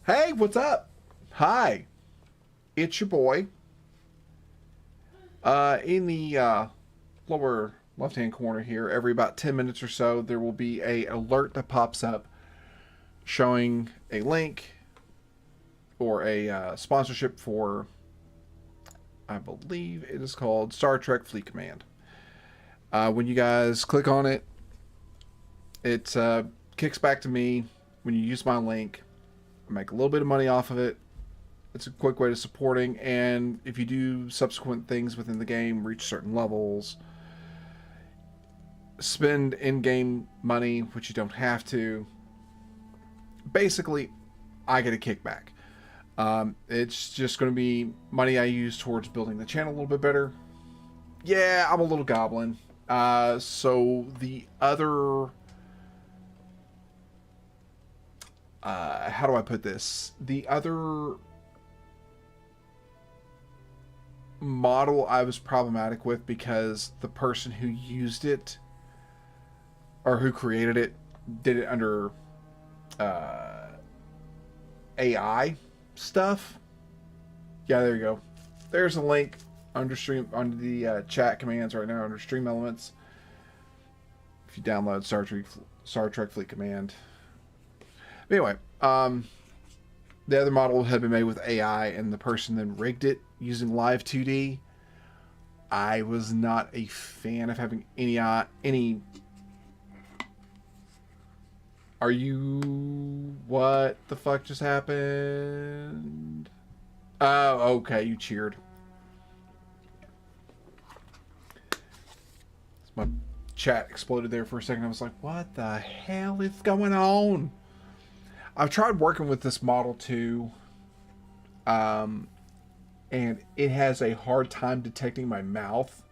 Hey, what's up? Hi, it's your boy. In the lower left-hand corner here, every about 10 minutes or so, there will be a alert that pops up showing a link or a sponsorship for, I believe it is called Star Trek Fleet Command. When you guys click on it, it kicks back to me. When you use my link, I make a little bit of money off of it. It's a quick way to supporting, and if you do subsequent things within the game, reach certain levels, spend in-game money, which you don't have to, basically, I get a kickback. It's just going to be money I use towards building the channel a little bit better. Yeah, I'm a little goblin. So the other... how do I put this? The other model I was problematic with because the person who used it or who created it did it under AI stuff. Yeah, there you go. There's a link under stream under the chat commands right now under Stream Elements. If you download Star Trek Fleet Command. But anyway, the other model had been made with AI, and the person then rigged it using Live 2D. I was not a fan of having any. Are you? What the fuck just happened? Oh, okay, you cheered. My chat exploded there for a second. I was like, what the hell is going on? I've tried working with this model too, and it has a hard time detecting my mouth.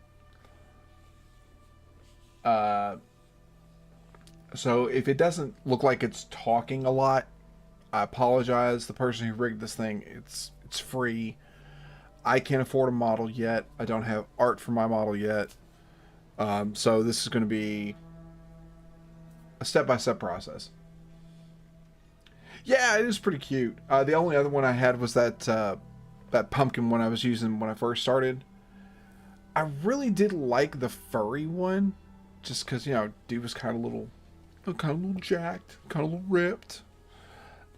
So if it doesn't look like it's talking a lot, I apologize. The person who rigged this thing, it's free. I can't afford a model yet. I don't have art for my model yet. So this is going to be a step-by-step process. Yeah, it is pretty cute. The only other one I had was that pumpkin one I was using when I first started. I really did like the furry one, just because, you know, dude was kind of little jacked, kind of a little ripped.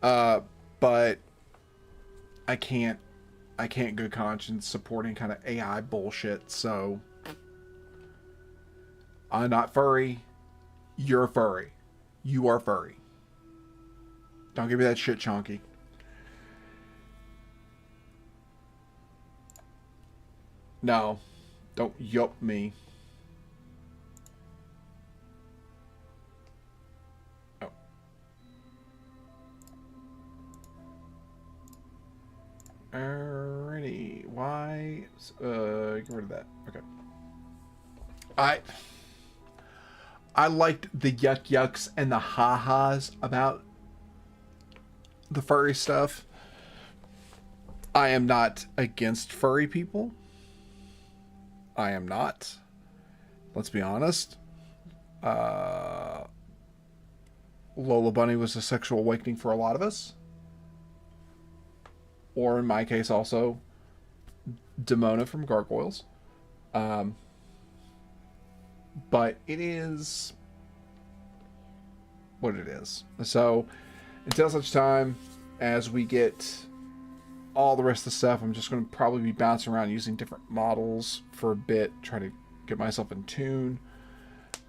But I can't good conscience supporting kind of AI bullshit. So I'm not furry. You're furry. You are furry. Don't give me that shit, Chonky. No. Don't yup me. Oh. Alrighty. Why? Get rid of that. Okay. I liked the yucks and the ha-has about the furry stuff. I am not against furry people. I am not. Let's be honest. Lola Bunny was a sexual awakening for a lot of us. Or in my case also, Demona from Gargoyles. But it is what it is. So until such time as we get all the rest of the stuff, I'm just going to probably be bouncing around using different models for a bit, try to get myself in tune.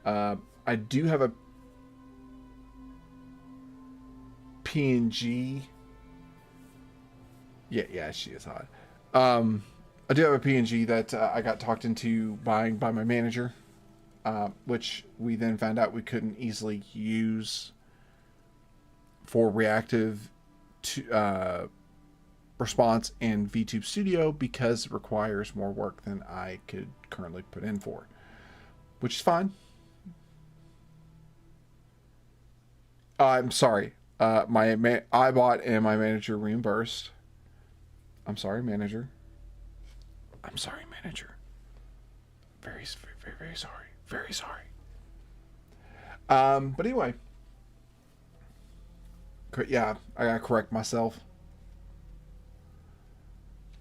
I do have a PNG. Yeah, she is hot. I do have a PNG that I got talked into buying by my manager, which we then found out we couldn't easily use for reactive response in VTube Studio because it requires more work than I could currently put in for, which is fine. I'm sorry. I bought and my manager reimbursed. I'm sorry, manager. I'm sorry, manager. Very, very, very sorry. Very sorry. But anyway. Yeah, I gotta correct myself.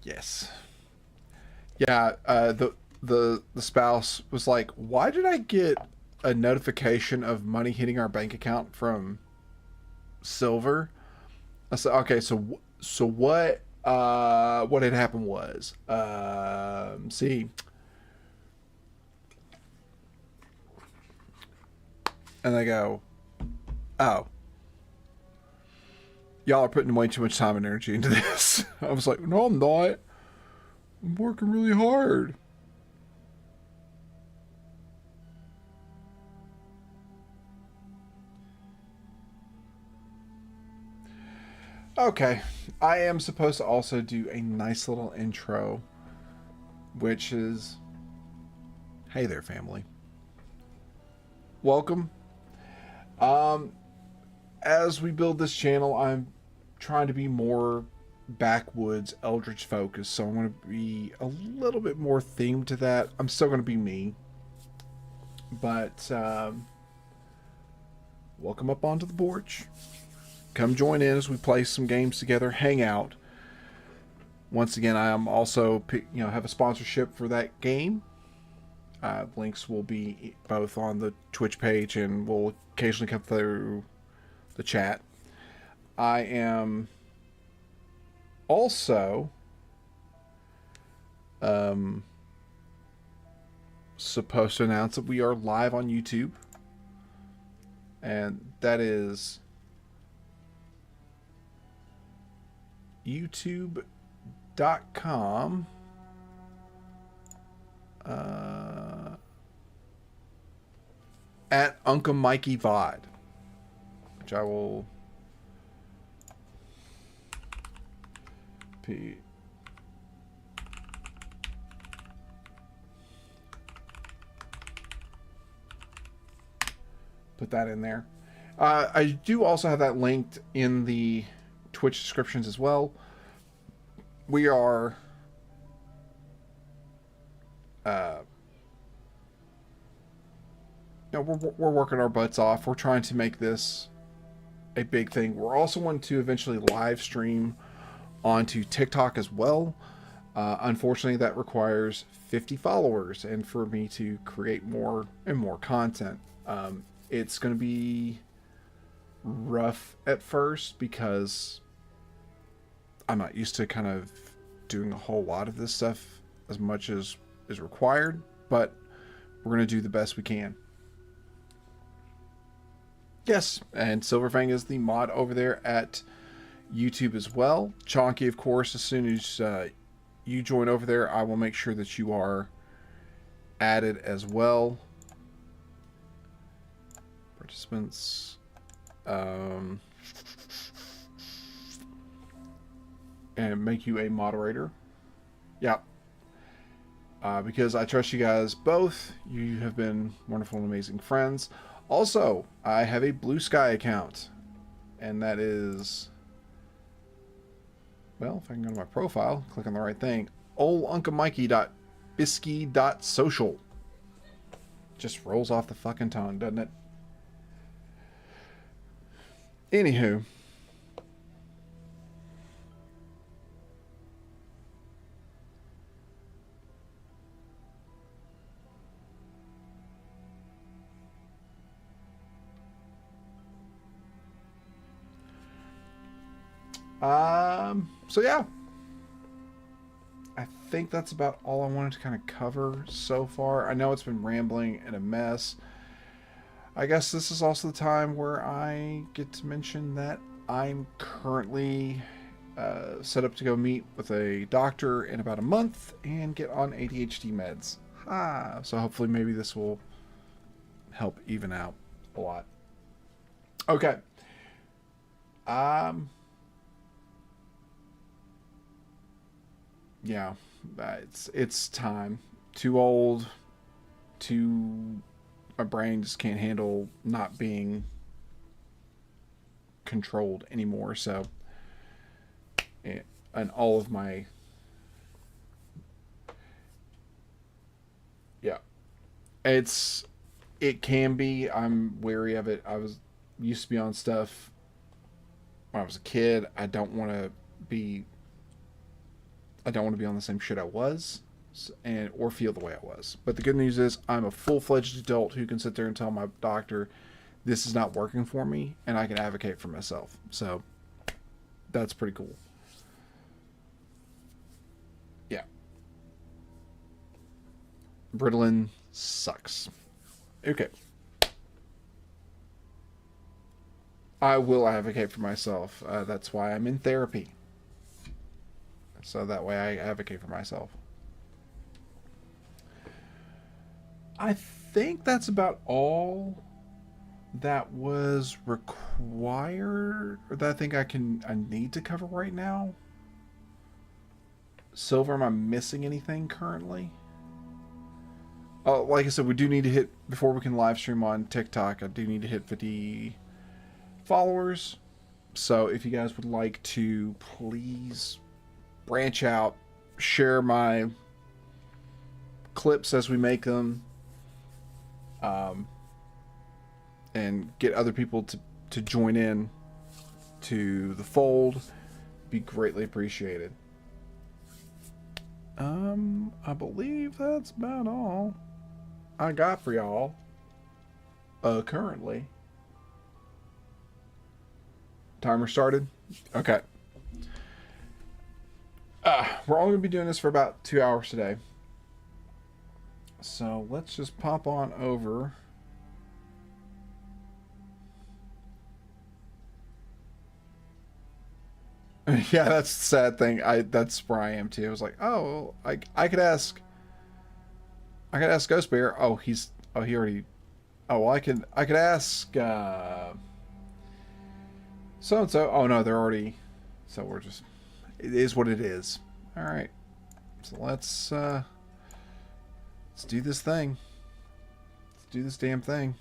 Yes. Yeah. The spouse was like, "Why did I get a notification of money hitting our bank account from Silver?" I said, "Okay, so what had happened was, see," and they go, "Oh, y'all are putting way too much time and energy into this." I was like, "No, I'm not. I'm working really hard." Okay, I am supposed to also do a nice little intro, which is, "Hey there, family. Welcome. Um, as we build this channel, I'm trying to be more backwoods Eldritch focused, so I'm going to be a little bit more themed to that. I'm still going to be me, but welcome up onto the porch. Come join in as we play some games together, hang out. Once again, I am also have a sponsorship for that game. Links will be both on the Twitch page and will occasionally come through the chat. I am also supposed to announce that we are live on YouTube, and that is youtube.com at Uncle Mikey VOD, which I will put that in there. I do also have that linked in the Twitch descriptions as well. We are we're working our butts off. We're trying to make this a big thing. We're also wanting to eventually live stream onto TikTok as well. Unfortunately, that requires 50 followers, and for me to create more and more content, it's going to be rough at first because I'm not used to kind of doing a whole lot of this stuff as much as is required, but we're going to do the best we can. Yes, and Silverfang is the mod over there at YouTube as well. Chonky, of course, as soon as you join over there, I will make sure that you are added as well. Participants. And make you a moderator. Yeah. Because I trust you guys both. You have been wonderful and amazing friends. Also, I have a Blue Sky account. And that is... well, if I can go to my profile, click on the right thing. oldUncleMikey.bisky.social. Just rolls off the fucking tongue, doesn't it? Anywho. So yeah. I think that's about all I wanted to kind of cover so far. I know it's been rambling and a mess. I guess this is also the time where I get to mention that I'm currently set up to go meet with a doctor in about a month and get on ADHD meds. So hopefully maybe this will help even out a lot. Okay. Yeah, it's time. Too old. My brain just can't handle not being controlled anymore. So, and all of my, yeah, it can be. I'm wary of it. I was used to be on stuff when I was a kid. I don't want to be I don't want to be on the same shit I was, and or feel the way I was. But the good news is I'm a full-fledged adult who can sit there and tell my doctor this is not working for me, and I can advocate for myself. So that's pretty cool. Yeah. Ritalin sucks. Okay. I will advocate for myself. That's why I'm in therapy. So that way I advocate for myself. I think that's about all that was required, or that I think I need to cover right now. Silver, am I missing anything currently? Oh, like I said, we do need to hit, before we can live stream on TikTok, I do need to hit 50 followers. So if you guys would like to, please branch out, share my clips as we make them, and get other people to join in to the fold, be greatly appreciated. I believe that's about all I got for y'all currently. Timer started. Okay. We're only gonna be doing this for about 2 hours today, so let's just pop on over. Yeah, that's the sad thing. That's where I am too. I was like, oh, I could ask Ghost Bear. Oh, he already. Oh, well, I could ask so and so. Oh no, they're already. So we're just. It is what it is. All right. So let's do this thing. Let's do this damn thing.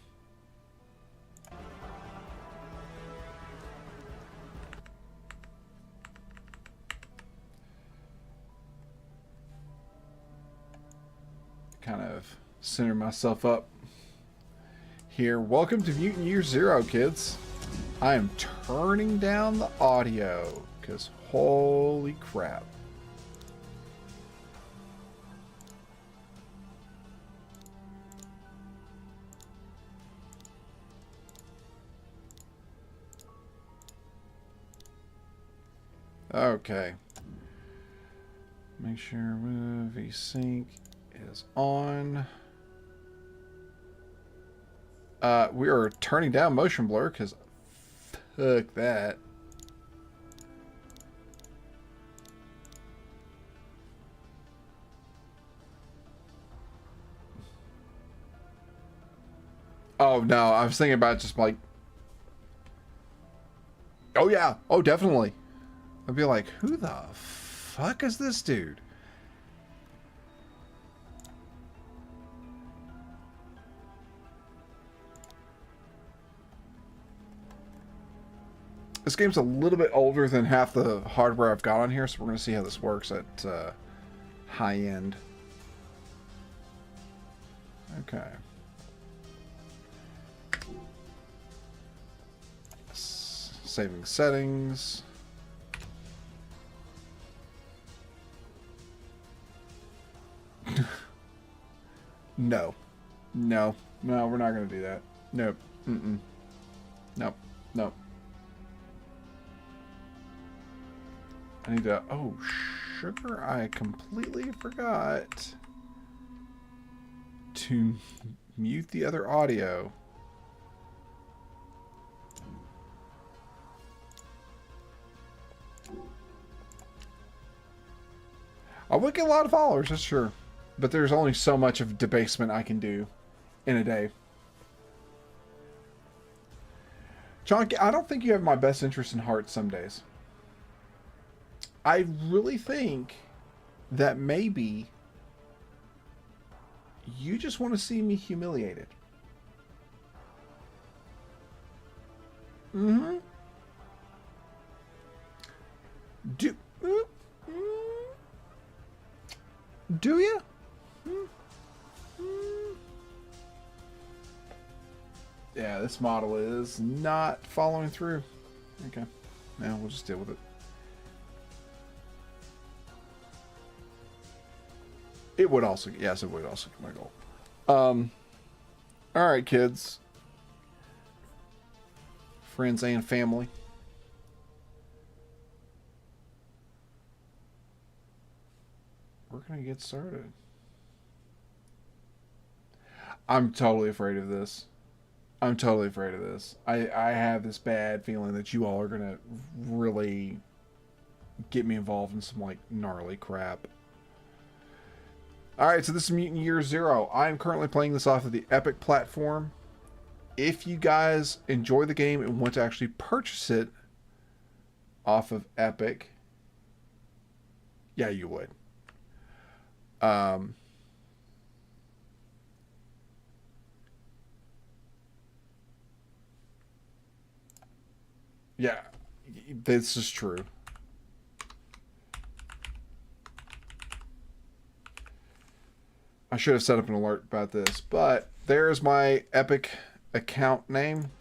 Kind of center myself up here. Welcome to Mutant Year Zero, kids. I am turning down the audio because holy crap. Okay. Make sure VSync is on. We are turning down motion blur because fuck that. Oh no, I was thinking about just like, oh yeah, oh definitely. I'd be like, who the fuck is this dude? This game's a little bit older than half the hardware I've got on here, so we're going to see how this works at high end. Okay. Saving settings. No. No. No, we're not going to do that. Nope. Mm-mm. Nope. Nope. I need to... Oh, sugar. I completely forgot to mute the other audio. I would get a lot of followers, that's sure. But there's only so much of debasement I can do in a day. John, I don't think you have my best interest in heart some days. I really think that maybe you just want to see me humiliated. Mm-hmm. Do you? Yeah, this model is not following through. Okay. Now we'll just deal with it. It would also, yes, it would also get my goal. All right, kids, friends, and family. We're gonna get started. I'm totally afraid of this. I'm totally afraid of this. I have this bad feeling that you all are gonna really get me involved in some like gnarly crap. Alright, so this is Mutant Year Zero. I'm currently playing this off of the Epic platform. If you guys enjoy the game and want to actually purchase it off of Epic, yeah, you would. Yeah, this is true. I should have set up an alert about this, but there's my Epic account name.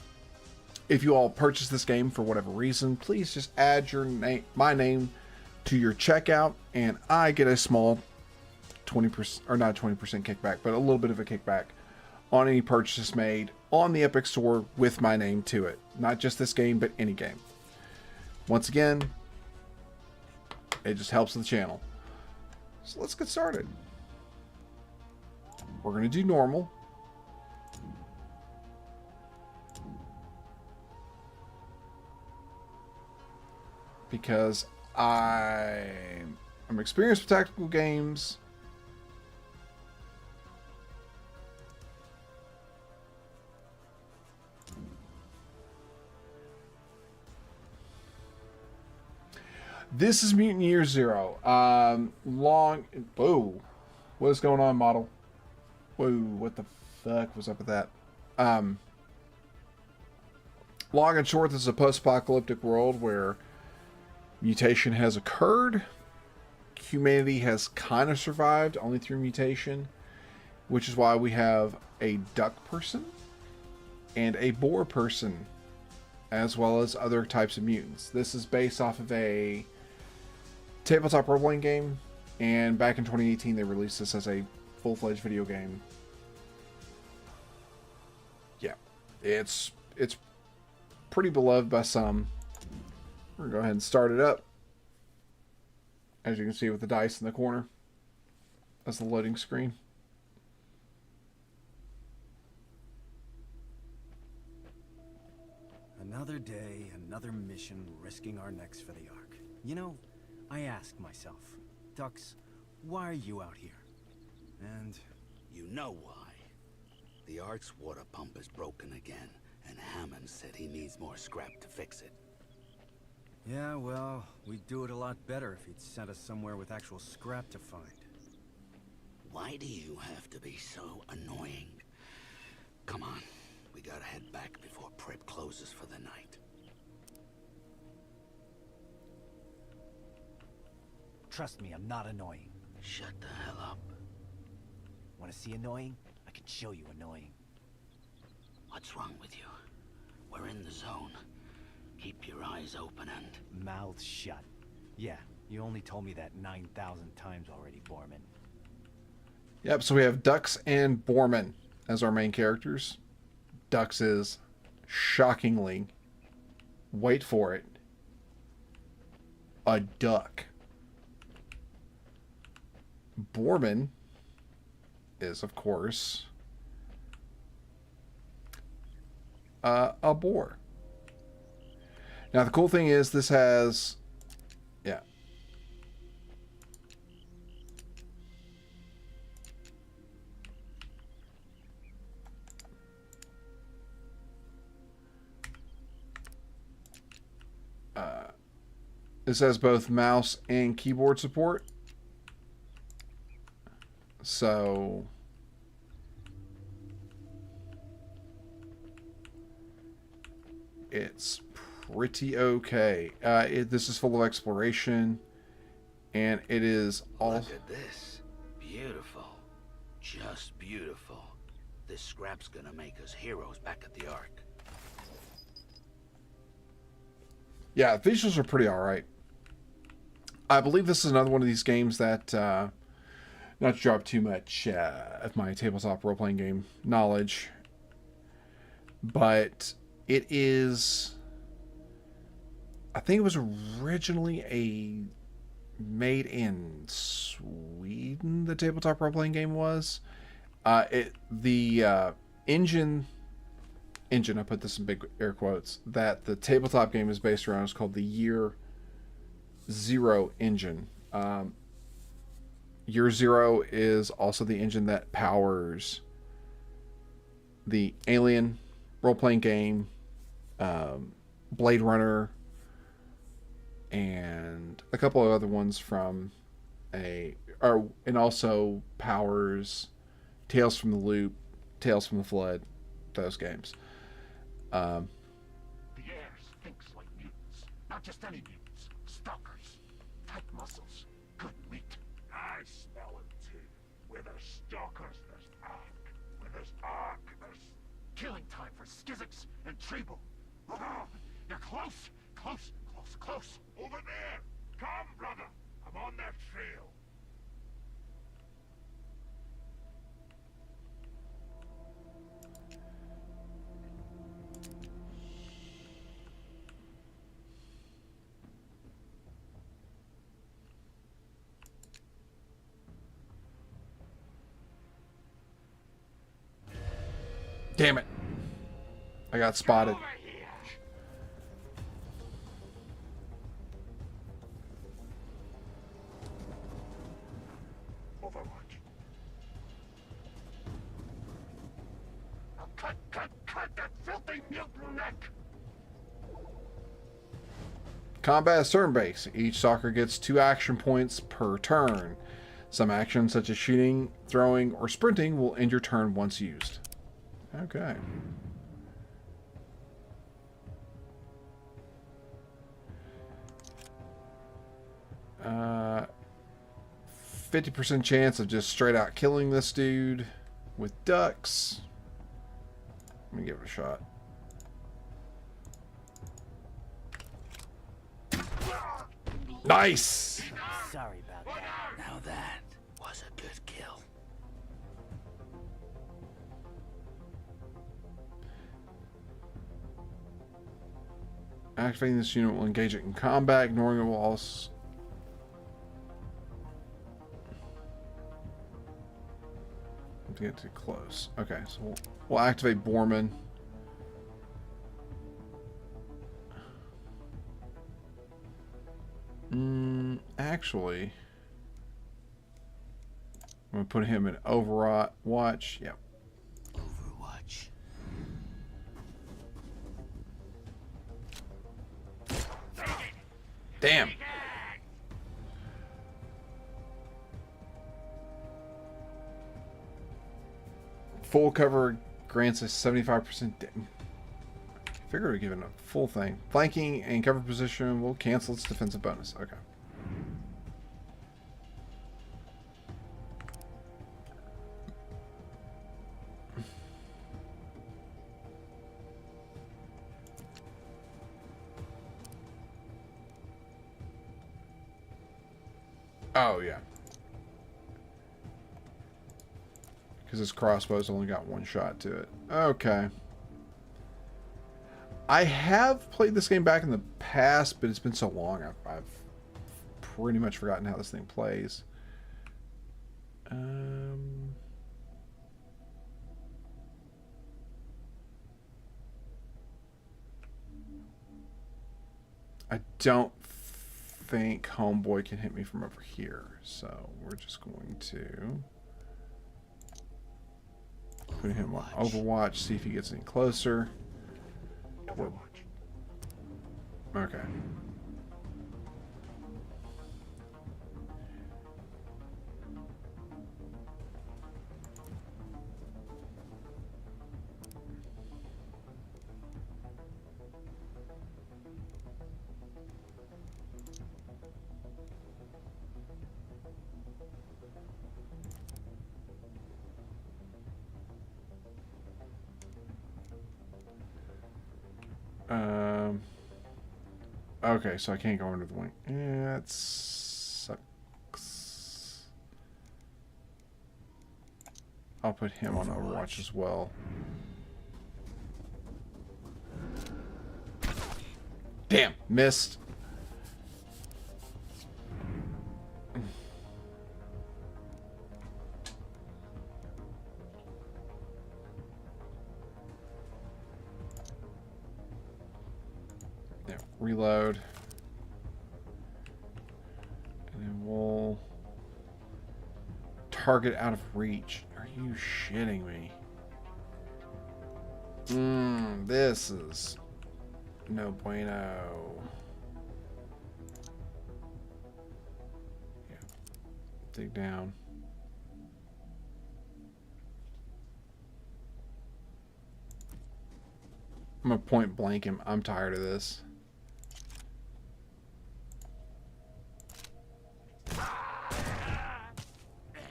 If you all purchase this game for whatever reason, please just add your name, my name, to your checkout, and I get a small 20%, or not 20% kickback, but a little bit of a kickback on any purchase made on the Epic Store with my name to it. Not just this game, but any game. Once again, it just helps the channel. So let's get started. We're going to do normal. Because I'm experienced with tactical games. This is Mutant Year Zero. Whoa. What is going on, model? Whoa, what the fuck was up with that? Long and short, this is a post-apocalyptic world where mutation has occurred. Humanity has kind of survived, only through mutation, which is why we have a duck person and a boar person, as well as other types of mutants. This is based off of a tabletop role-playing game, and back in 2018 they released this as a full-fledged video game. Yeah, it's pretty beloved by some. We're gonna go ahead and start it up. As you can see with the dice in the corner. That's the loading screen. Another day, another mission, risking our necks for the Ark. You know, I ask myself, Ducks, why are you out here? And you know why. The Ark's water pump is broken again, and Hammond said he needs more scrap to fix it. yeah, well, we'd do it a lot better if he'd sent us somewhere with actual scrap to find. Why do you have to be so annoying? Come on, we gotta head back before prep closes for the night. Trust me, I'm not annoying. Shut the hell up. Want to see annoying? I can show you annoying. What's wrong with you? We're in the zone. Keep your eyes open and... Mouth shut. Yeah, you only told me that 9,000 times already, Borman. Yep, so we have Dux and Borman as our main characters. Dux is shockingly, wait for it, a duck. Borman is, of course, a boar. Now, the cool thing is this has, yeah. This has both mouse and keyboard support. So it's pretty okay. This is full of exploration, and it is all... Look at this. Beautiful. Just beautiful. This scrap's gonna make us heroes back at the Ark. Yeah, visuals are pretty alright. I believe this is another one of these games that not to drop too much of my tabletop role-playing game knowledge, but it is, I think it was originally a made in Sweden, the tabletop role-playing game was. The engine, I put this in big air quotes, that the tabletop game is based around is called the Year Zero engine. Year Zero is also the engine that powers the Alien role-playing game, Blade Runner, and a couple of other ones from and also powers Tales from the Loop, Tales from the Flood, those games. The air stinks like mutants. Not just any mutants. Stalkers. Tight muscles. Good meat. I smell it too. Where there's stalkers, there's ark. Where there's ark, there's killing time for Skizix and Treble. You're close. Close. Close. Close. Over there. Come, brother. I'm on that trail. Damn it. I got spotted. Over here. Overwatch. Now cut that filthy mutant neck! Combat is turn-based. Each stalker gets 2 action points per turn. Some actions such as shooting, throwing, or sprinting will end your turn once used. Okay. Uh, 50% chance of just straight out killing this dude with ducks. Let me give it a shot. Nice! Sorry about that. Now that was a good kill. Activating this unit will engage it in combat, ignoring it will also... Don't get too close. Okay, so we'll activate Borman. Actually, I'm going to put him in Overwatch. Yep. Overwatch. Damn. Full cover grants us 75%. Figure we're given a full thing. Flanking and cover position will cancel its defensive bonus. Okay. Oh, yeah. Because his crossbow's only got 1 shot to it. Okay. I have played this game back in the past, but it's been so long, I've pretty much forgotten how this thing plays. I don't think Homeboy can hit me from over here, so we're just going to put him on Overwatch, see if he gets any closer. Overwatch. Okay. Okay, so I can't go under the wing. Yeah, that sucks. I'll put him on Overwatch as well. Damn, missed. Yeah, reload. And then we'll target out of reach. Are you shitting me? This is no bueno. Yeah. Dig down. I'm gonna point blank him. I'm tired of this. And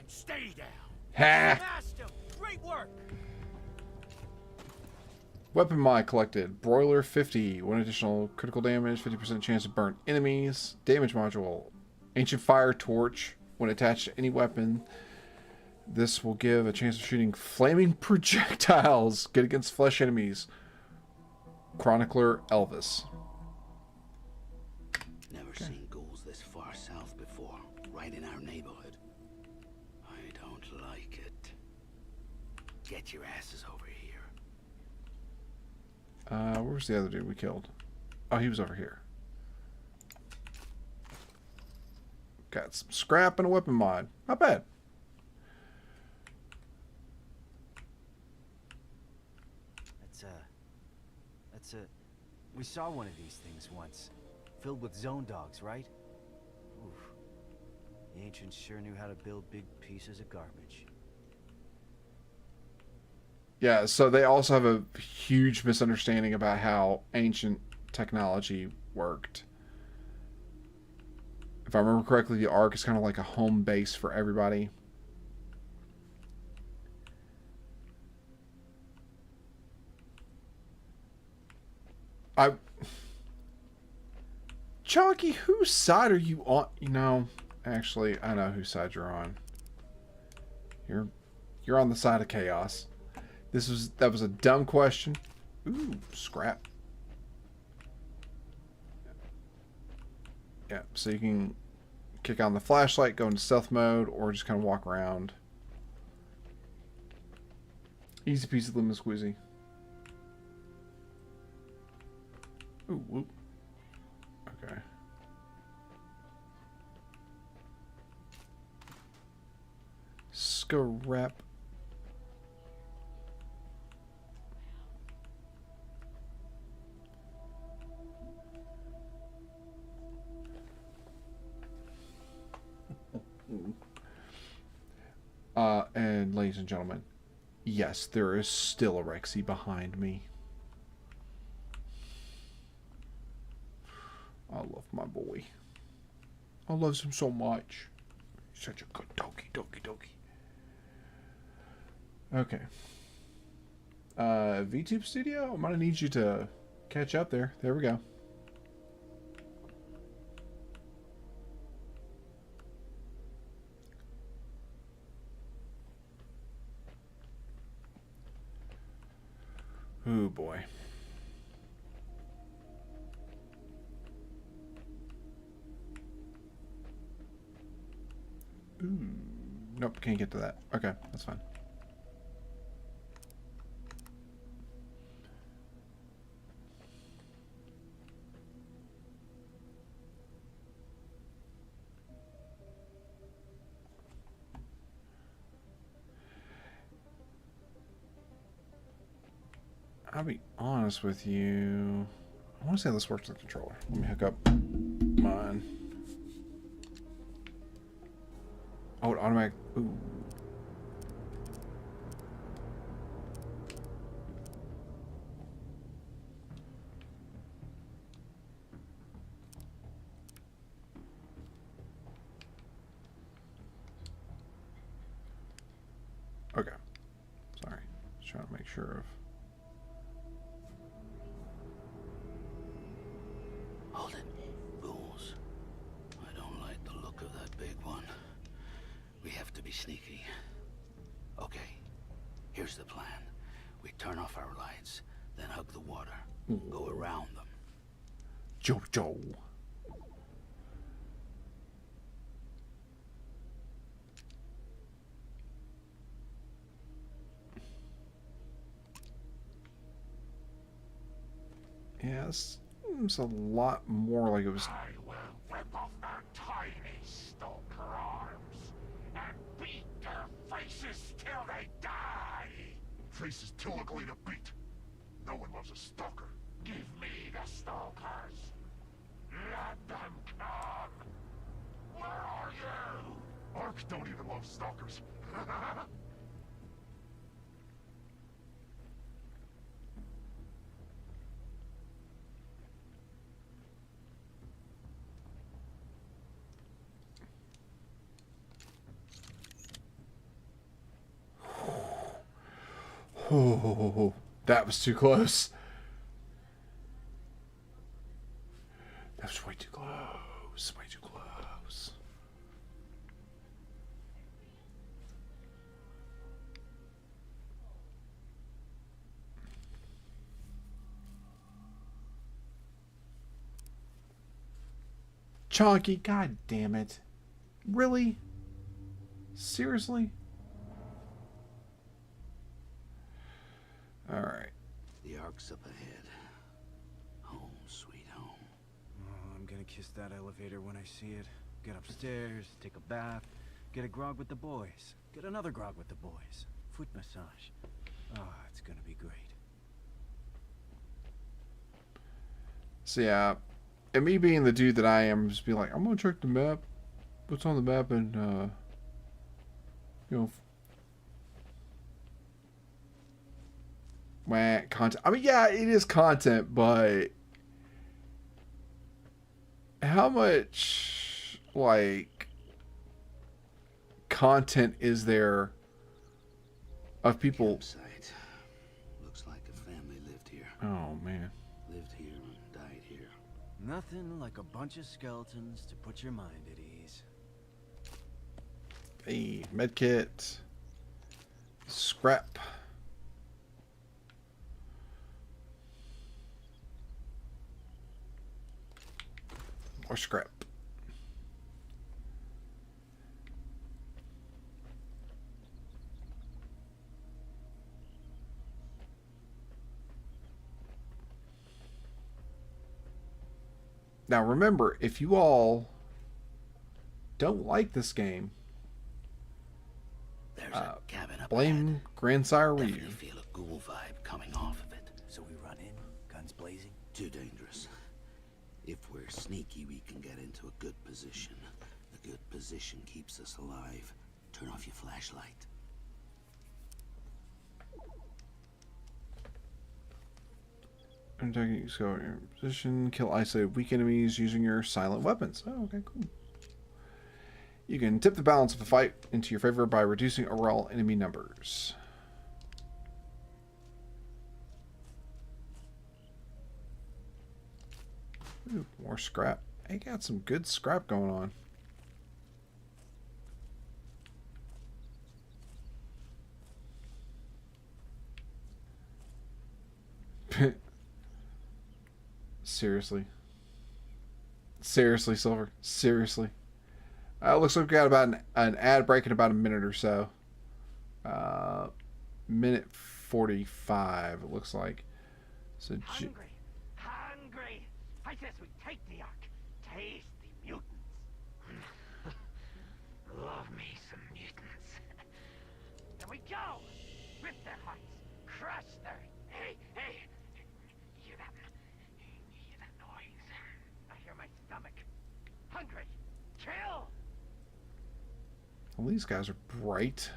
stay down. Ha! Smashed him. Great work. Weapon mod collected. Broiler 50. 1 additional critical damage. 50% chance to burn enemies. Damage module. Ancient fire torch. When attached to any weapon, this will give a chance of shooting flaming projectiles. Good against flesh enemies. Chronicler Elvis. Never seen ghouls this far south before, right in our neighborhood. I don't like it. Get your asses over here. Where's the other dude we killed? Oh, he was over here. Got some scrap and a weapon mod. Not bad. We saw one of these things once. Filled with zone dogs, right? Oof. The ancients sure knew how to build big pieces of garbage. Yeah, so they also have a huge misunderstanding about how ancient technology worked. If I remember correctly, the Ark is kind of like a home base for everybody. Chunky, whose side are you on? You know, actually, I know whose side you're on. You're on the side of chaos. That was a dumb question. Ooh, scrap. Yeah, so you can kick on the flashlight, go into stealth mode, or just kind of walk around. Easy peasy lemon squeezy. Ooh, whoop. Okay. Scrap. And ladies and gentlemen, yes, there is still a Rexy behind me. I love my boy. I love him so much. He's such a good doggy. Okay. VTube Studio, I'm gonna need you to catch up there. There we go. Ooh, boy. Ooh. Nope, can't get to that. Okay, that's fine. I'll be honest with you. I want to see how this works with the controller. Let me hook up mine. Oh, it automatic. Ooh. Okay. Sorry. Just trying to make sure of. Hold it. Ghouls. I don't like the look of that big one. We have to be sneaky. Okay, Here's the plan. We turn off our lights, then hug the water. Go around them. Jojo. Yeah, this seems a lot more like it was. I will rip off their tiny stalker arms and beat their faces till they die. Faces too ugly to beat. No one loves a stalker. Give me the stalkers. Let them come. Where are you? Ark don't even love stalkers. Oh, that was too close. That was way too close. Way too close. Chonky, god damn it. Really? Seriously? Alright. The Ark's up ahead. Home, sweet home. Oh, I'm gonna kiss that elevator when I see it. Get upstairs, take a bath, get a grog with the boys. Get another grog with the boys. Foot massage. Oh, it's gonna be great. So yeah, and me being the dude that I am, just be like, I'm gonna check the map. What's on the map, and you know, content. I mean, yeah, it is content, but how much like content is there of people? Campsite. Looks like a family lived here. Oh man. Lived here and died here. Nothing like a bunch of skeletons to put your mind at ease. Hey, medkit, scrap. Or scrap. Now remember, if you all don't like this game, There's a cabin up blame ahead. Grandsire Definitely Ryu. feel a ghoul vibe coming off of it. So we run in, guns blazing. Too dangerous. If we're sneaky, we can get into a good position. A good position keeps us alive. Turn off your flashlight. Techniques go in your position. Kill isolated weak enemies using your silent weapons. Oh, okay, cool. You can tip the balance of the fight into your favor by reducing overall enemy numbers. Ooh, more scrap. I got some good scrap going on. Seriously. Seriously, Silver. Seriously. Looks like we got about an ad break in about a minute or so. Minute 45, it looks like. So, Hungry, hungry. I guess we take the Ark. Taste the mutants. Love me some mutants. Here we go. Rip their hearts. Crush their... Hey, hey. You hear that? You hear that noise? I hear my stomach. Hungry. Kill. well, these guys are bright.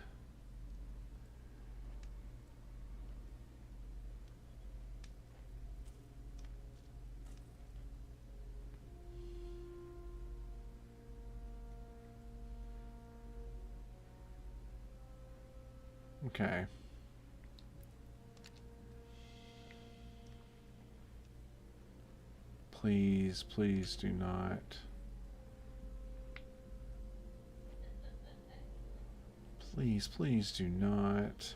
Okay. Please, please do not. Please, please do not.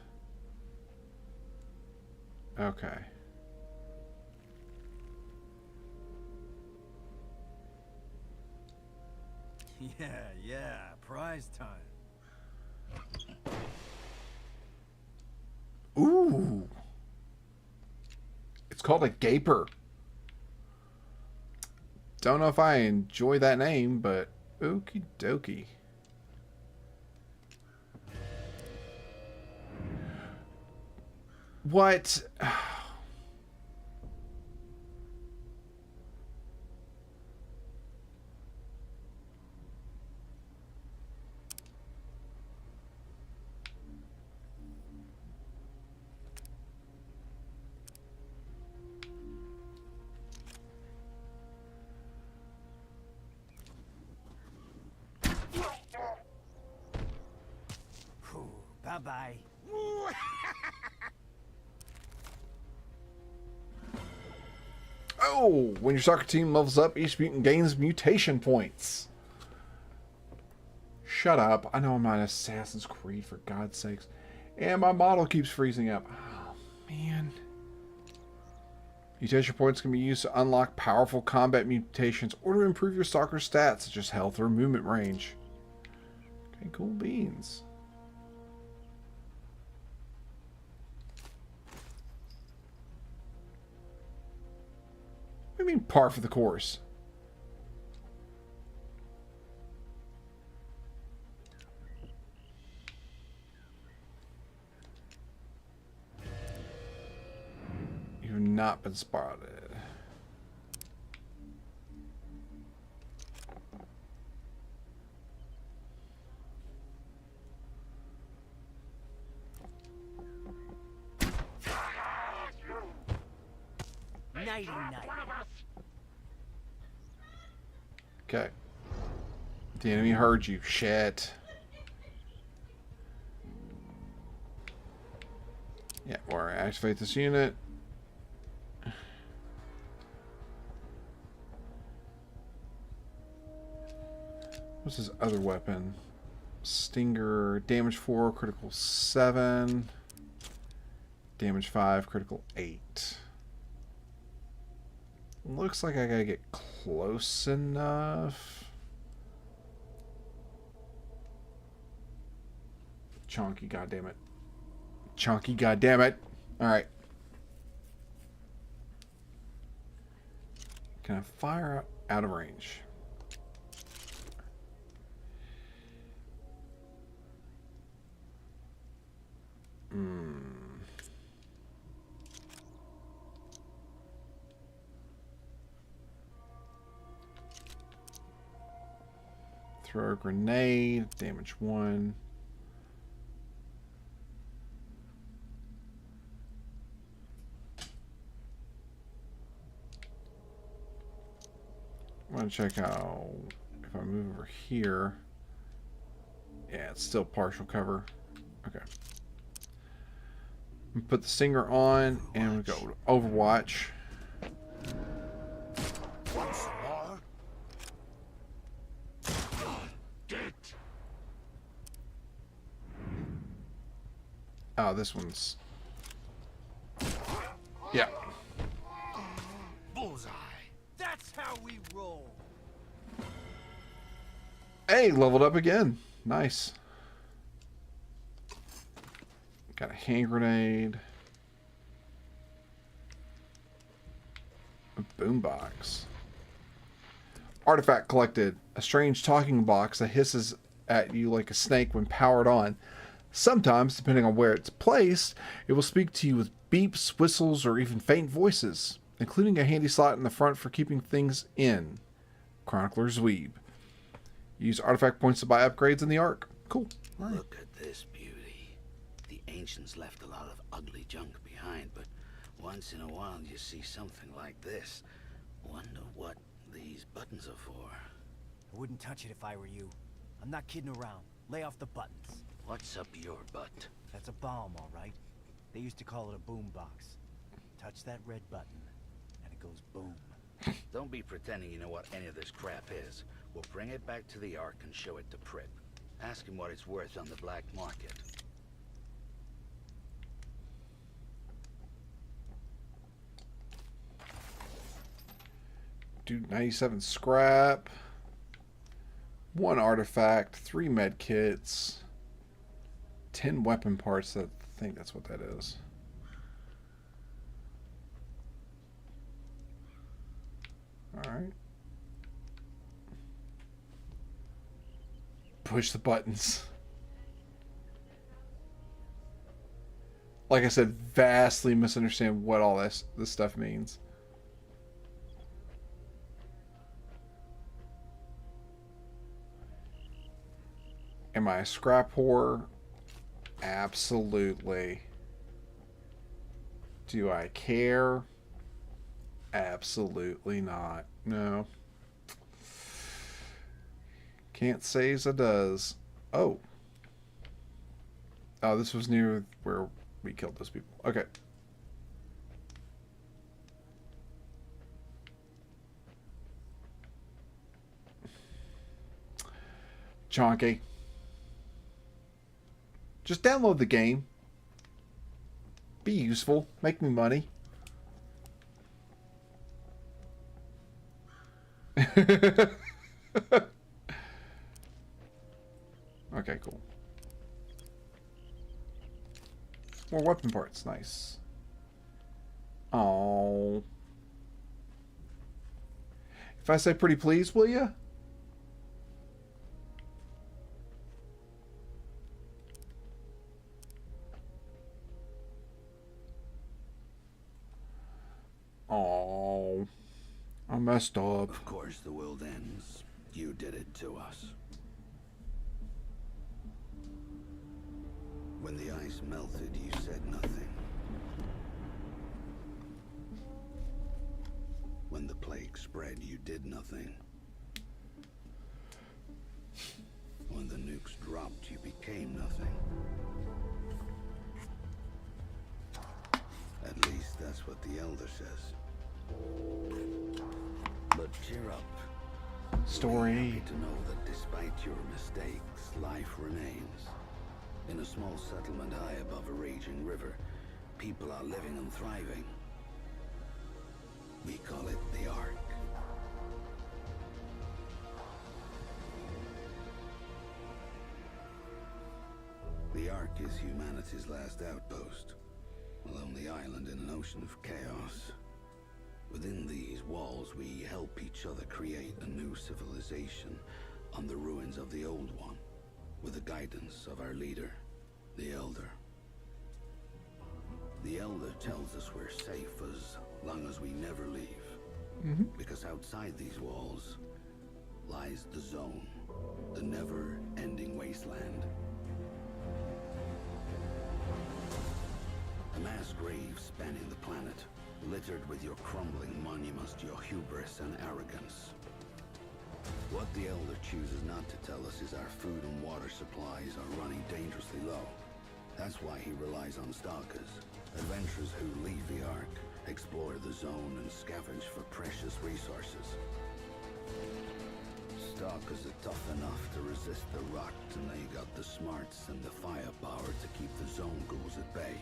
Okay. Yeah, prize time. Ooh. It's called a gaper. Don't know if I enjoy that name, but okie dokie. What? Bye-bye. Oh, when your soccer team levels up, each mutant gains mutation points. Shut up. I know I'm not Assassin's Creed, for God's sakes. And my model keeps freezing up. Oh, man. Mutation points can be used to unlock powerful combat mutations or to improve your stalker's stats, such as health or movement range. Okay, cool beans. What do you mean par for the course? You've not been spotted. Nighty-night. Okay. The enemy heard you. Shit. Yeah, or activate this unit. What's his other weapon? Stinger, damage 4, critical 7. Damage 5, critical 8. Looks like I gotta get close enough. Chonky, goddammit. Chonky, goddammit. Alright. Can I fire out of range? Throw a grenade, damage 1. I want to check how, if I move over here, yeah, it's still partial cover. Okay. We put the Stinger on, and we go to Overwatch. Once more. Dead. Oh, this one's... Yeah. Bullseye. That's how we roll. Hey, leveled up again. Nice. Got a hand grenade. A boombox. Artifact collected. A strange talking box that hisses at you like a snake when powered on. Sometimes, depending on where it's placed, it will speak to you with beeps, whistles, or even faint voices, including a handy slot in the front for keeping things in. Chronicler's Weeb. Use artifact points to buy upgrades in the Ark. Cool. Right. Look at this beauty. The ancients left a lot of ugly junk behind, but once in a while you see something like this. Wonder what these buttons are for. I wouldn't touch it if I were you. I'm not kidding around. Lay off the buttons. What's up your butt? That's a bomb, all right. They used to call it a boom box. Touch that red button, and it goes boom. Don't be pretending you know what any of this crap is. We'll bring it back to the Ark and show it to Prip. Ask him what it's worth on the black market. do 97 scrap, 1 artifact, 3 med kits, 10 weapon parts. I think that's what that is. All right. Push the buttons. Like I said, vastly misunderstand what all this stuff means. Am I a scrap whore? Absolutely. Do I care? Absolutely not. No. Can't say as it does. Oh. Oh, this was near where we killed those people. Okay. Chonky. Just download the game. Be useful. Make me money. Okay, cool. More weapon parts. Nice. Oh. If I say pretty please, will ya? Oh. I messed up. Of course the world ends. You did it to us. When the ice melted, you said nothing. When the plague spread, you did nothing. When the nukes dropped, you became nothing. At least that's what the Elder says. But cheer up. Story. We're happy to know that despite your mistakes, life remains. In a small settlement high above a raging river, people are living and thriving. We call it the Ark. The Ark is humanity's last outpost, a lonely island in an ocean of chaos. Within these walls, we help each other create a new civilization on the ruins of the old one, with the guidance of our leader, the Elder. The Elder tells us we're safe as long as we never leave. Because outside these walls lies the Zone, the never-ending wasteland. A mass grave spanning the planet, littered with your crumbling monuments to your hubris and arrogance. What the Elder chooses not to tell us is our food and water supplies are running dangerously low. That's why he relies on stalkers, adventurers who leave the Ark, explore the Zone, and scavenge for precious resources. Stalkers are tough enough to resist the rot, and they got the smarts and the firepower to keep the Zone ghouls at bay.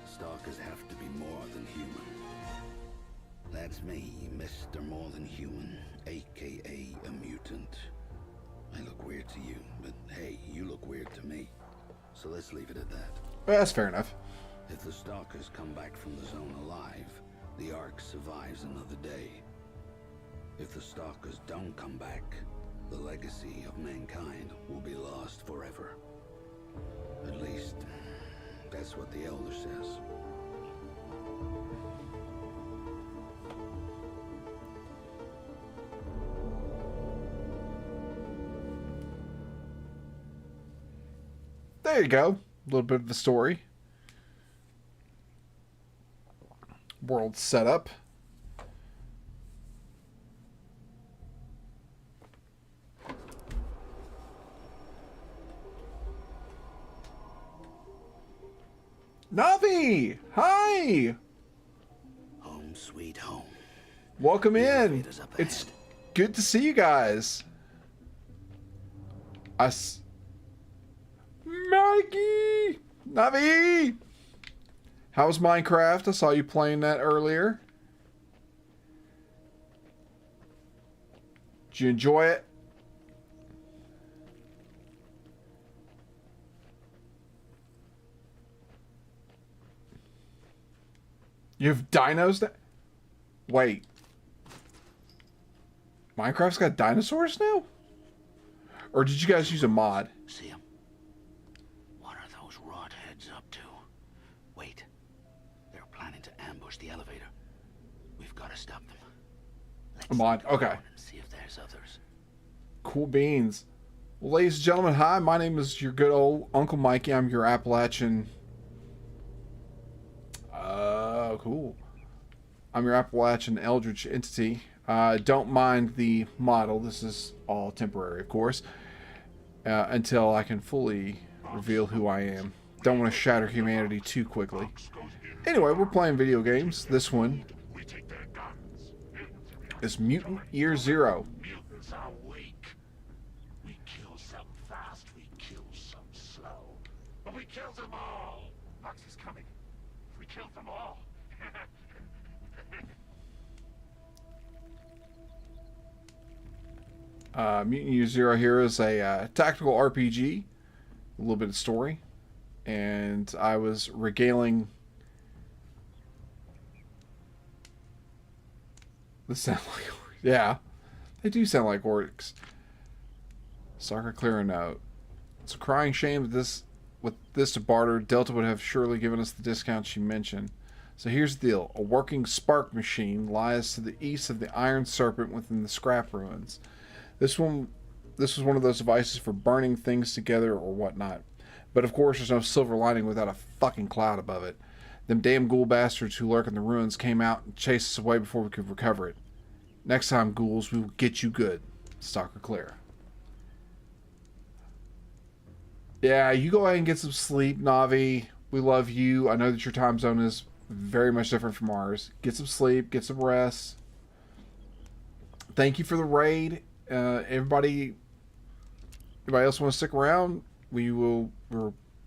Stalkers have to be more than human. That's me, Mr. More Than Human, aka a mutant. I look weird to you, but hey, you look weird to me. So let's leave it at that. Well, that's fair enough. If the Stalkers come back from the Zone alive, the Ark survives another day. If the Stalkers don't come back, the legacy of mankind will be lost forever. At least, that's what the Elder says. There you go. A little bit of the story. World setup. Navi! Hi! Home sweet home. Welcome in. elevator's up It's ahead. good to see you guys. Maggie! Navi! How's Minecraft? I saw you playing that earlier. Did you enjoy it? You have dinos now? Wait. Minecraft's got dinosaurs now? Or did you guys use a mod? See him? What are those rot heads up to? Wait. They're planning to ambush the elevator. We've got to stop them. Let's A mod, sneak around okay. and see if there's others. Cool beans. Well, ladies and gentlemen, hi. My name is your good old Uncle Mikey. I'm your Appalachian... cool. I'm your Appalachian Eldritch entity. Don't mind the model. This is all temporary, of course. Until I can fully reveal who I am. Don't want to shatter humanity too quickly. Anyway, we're playing video games. This one We take their guns. is Mutant Year Zero. Mutants are weak. We kill some fast, we kill some slow. But we kill them all. Fox is coming. We killed them all. Mutant Year Zero here is a tactical RPG, a little bit of story, and I was regaling. This sound like, yeah, they do sound like orcs. Soccer clear a note. It's a crying shame that with this to barter, Delta would have surely given us the discount she mentioned. So here's the deal: a working spark machine lies to the east of the Iron Serpent within the scrap ruins. This was one of those devices for burning things together or whatnot. But of course, there's no silver lining without a fucking cloud above it. Them damn ghoul bastards who lurk in the ruins came out and chased us away before we could recover it. Next time, ghouls, we will get you good. Stalker clear. Yeah, you go ahead and get some sleep, Navi. We love you. I know that your time zone is very much different from ours. Get some sleep, get some rest. Thank you for the raid. Everybody else want to stick around? We're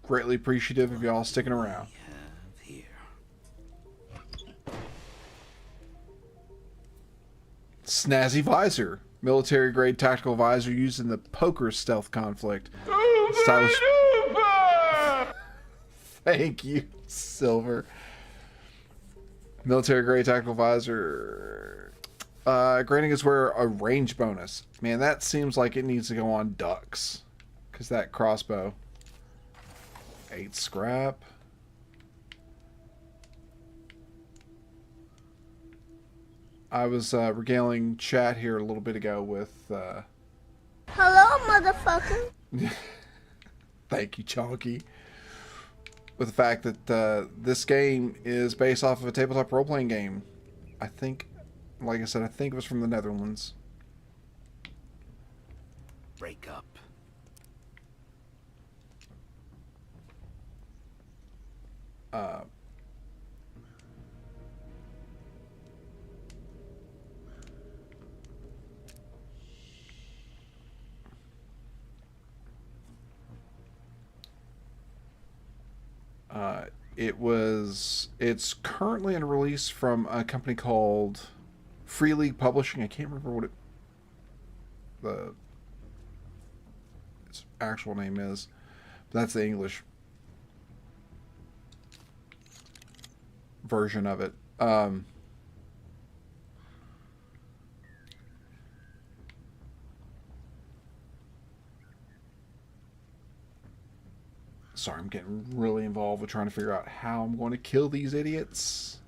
greatly appreciative of y'all sticking around. Here. Snazzy visor, military grade tactical visor used in the poker stealth conflict. Stylish. Thank you, Silver. Military grade tactical visor. Granting its wearer a range bonus. Man, that seems like it needs to go on ducks. Because that crossbow. 8 scrap. I was regaling chat here a little bit ago with... Hello, motherfucker. Thank you, Chonky. With the fact that this game is based off of a tabletop role-playing game. I think... Like I said, I think it was from the Netherlands. Break up. It's currently in release from a company called Free League Publishing. I can't remember what its actual name is, but that's the English version of it. Sorry, I'm getting really involved with trying to figure out how I'm going to kill these idiots.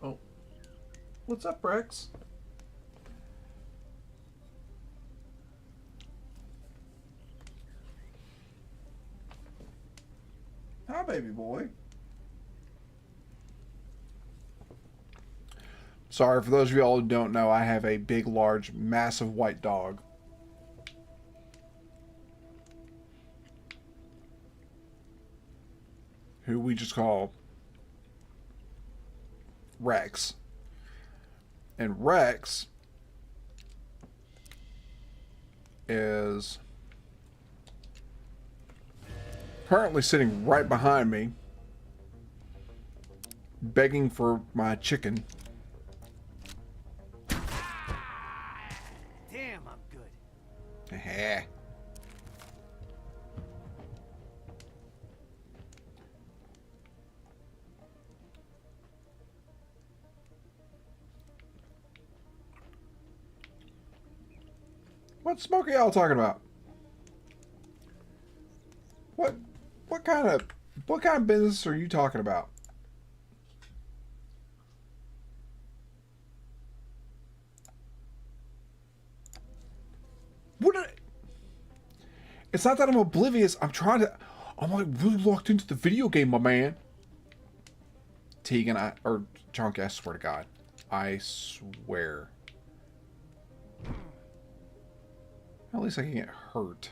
Oh. What's up, Rex? Hi, baby boy. Sorry, for those of y'all who don't know, I have a big, large, massive white dog. Who we just call Rex. And Rex is currently sitting right behind me. begging for my chicken. Damn, I'm good. Heh. What smoke are y'all talking about? What kind of business are you talking about? It's not that I'm oblivious. I'm like really locked into the video game, my man. Tegan, or Chunky, I swear to God. I swear. At least I can get hurt.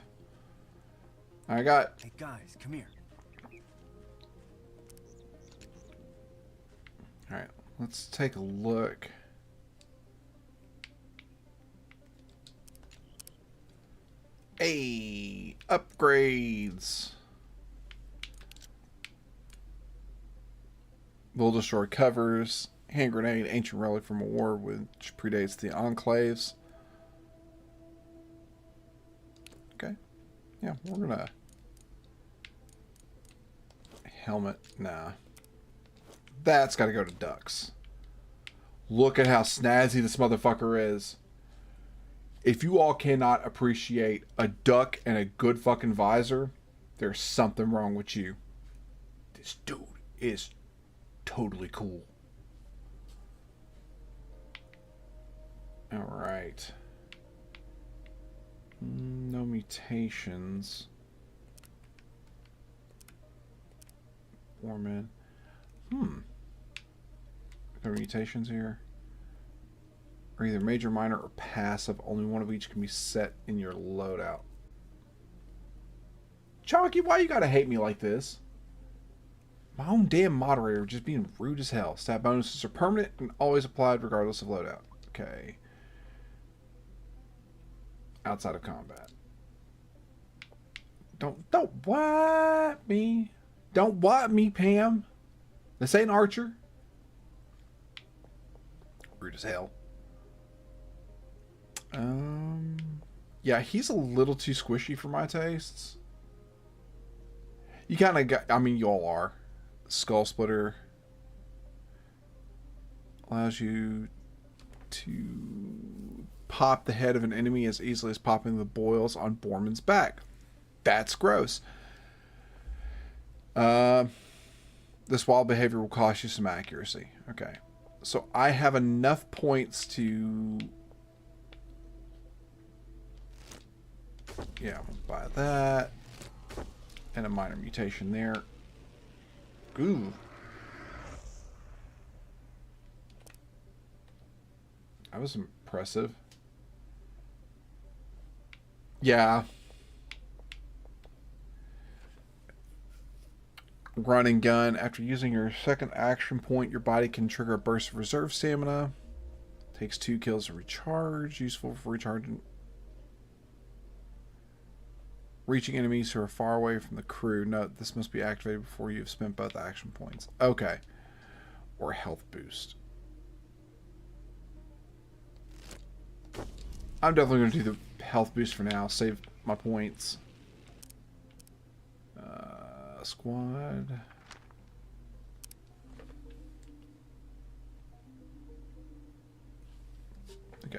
I got... Hey guys, come here. Alright, let's take a look. Hey, upgrades. Will destroy covers. Hand grenade, ancient relic from a war which predates the enclaves. Okay. Yeah, we're gonna... Helmet, nah. That's gotta go to ducks. Look at how snazzy this motherfucker is. If you all cannot appreciate a duck and a good fucking visor, there's something wrong with you. This dude is totally cool. Alright. No mutations. Foreman. There are mutations here. Are either major, minor, or passive. Only one of each can be set in your loadout. Chalky, why you gotta hate me like this? My own damn moderator just being rude as hell. Stat bonuses are permanent and always applied regardless of loadout. Okay. Outside of combat. Don't what me. Don't what me, Pam. This ain't Archer. Rude as hell. Yeah, he's a little too squishy for my tastes. You kind of got, I mean, you all are. Skull Splitter allows you to pop the head of an enemy as easily as popping the boils on Borman's back. That's gross. This wild behavior will cost you some accuracy. Okay. So I have enough points to... Yeah, we'll buy that. And a minor mutation there. Ooh. That was impressive. Yeah. Run and gun. After using your second action point, your body can trigger a burst of reserve stamina. Takes 2 kills to recharge. Useful for recharging. Reaching enemies who are far away from the crew. Note, this must be activated before you have spent both action points. Okay. Or health boost. I'm definitely going to do the health boost for now. Save my points. Squad. Okay.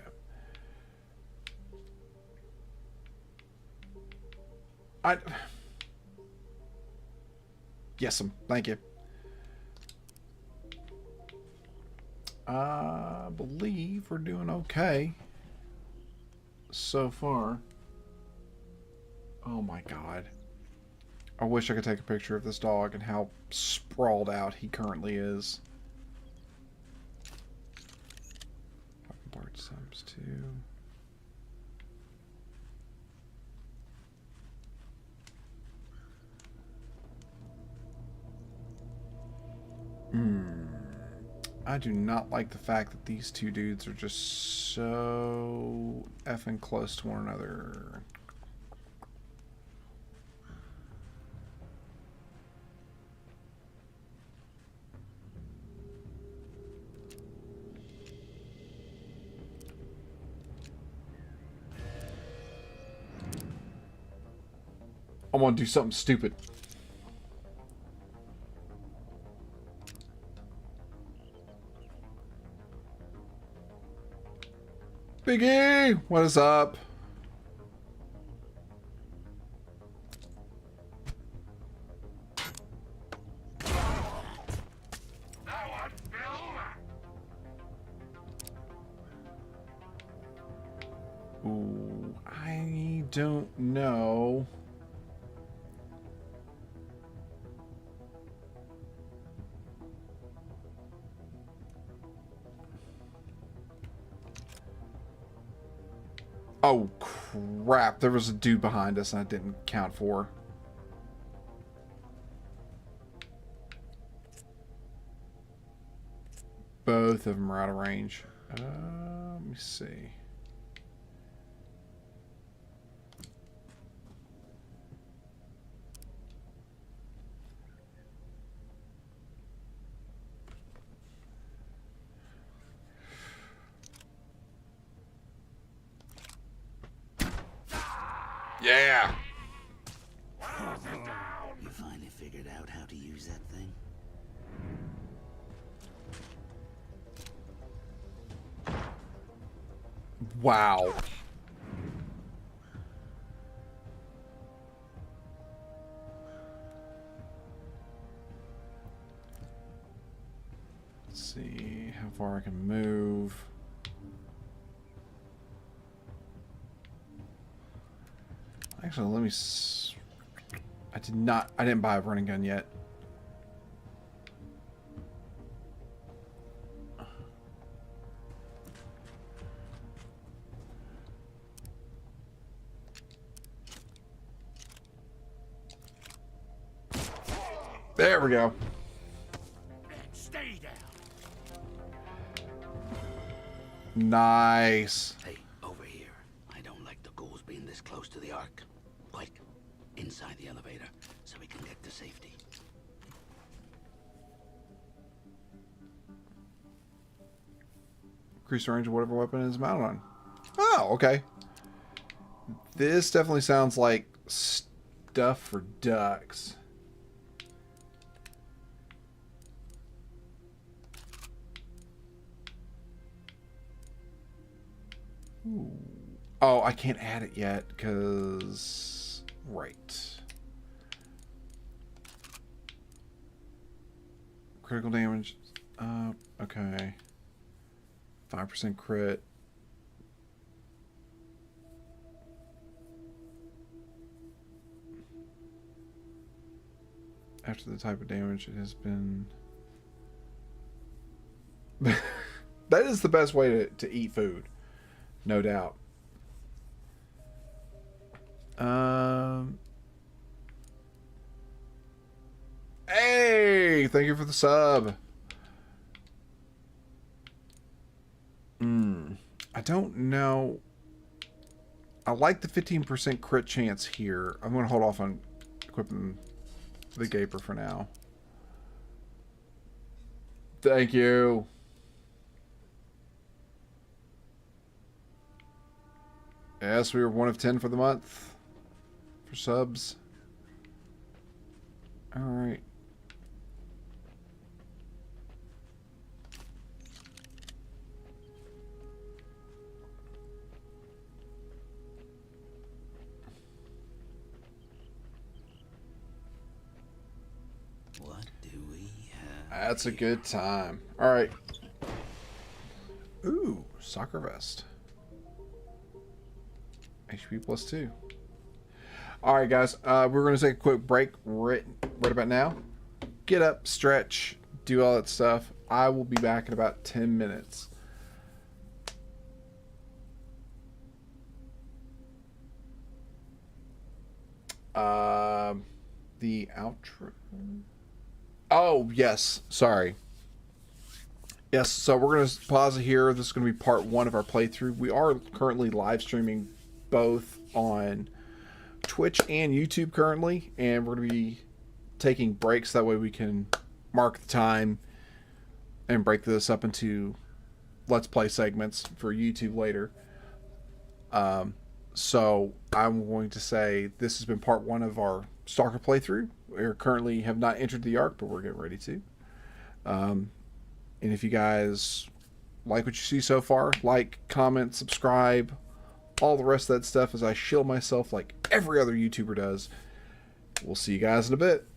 Yes, thank you. I believe we're doing okay so far. Oh my god. I wish I could take a picture of this dog and how sprawled out he currently is. Bart subs too. I do not like the fact that these two dudes are just so effing close to one another. I want to do something stupid. Biggie, what is up? Ooh, I don't know. Oh, crap. There was a dude behind us and I didn't count for. Both of them are out of range. Let me see. Yeah. You finally figured out how to use that thing? Wow. Let's see how far I can move. Actually, let me... I didn't buy a running gun yet. There we go. Stay down. Nice. Hey, over here. I don't like the ghouls being this close to the Ark. Quick, inside the elevator, so we can get to safety. Increase the range of whatever weapon is mounted on. Oh, okay. This definitely sounds like stuff for ducks. Ooh. Oh, I can't add it yet because... Right. Critical damage. Okay. 5% crit. After the type of damage, it has been... That is the best way to eat food. No doubt. Hey! Thank you for the sub. I don't know. I like the 15% crit chance here. I'm going to hold off on equipping the Gaper for now. Thank you. Yes, we were 1 of 10 for the month. For subs. Alright. What do we have? That's a good time. Alright. Ooh, soccer vest. HP plus 2. Alright guys, we're going to take a quick break right about now. Get up, stretch, do all that stuff. I will be back in about 10 minutes. The outro. Oh, yes. Sorry. Yes, so we're going to pause it here. This is going to be part 1 of our playthrough. We are currently live streaming both on Twitch and YouTube currently, and we're going to be taking breaks. That way we can mark the time and break this up into Let's Play segments for YouTube later. So I'm going to say this has been part 1 of our Stalker playthrough. We currently have not entered the Ark, but we're getting ready to. And if you guys like what you see so far, like, comment, subscribe, all the rest of that stuff as I shield myself like every other YouTuber does. We'll see you guys in a bit.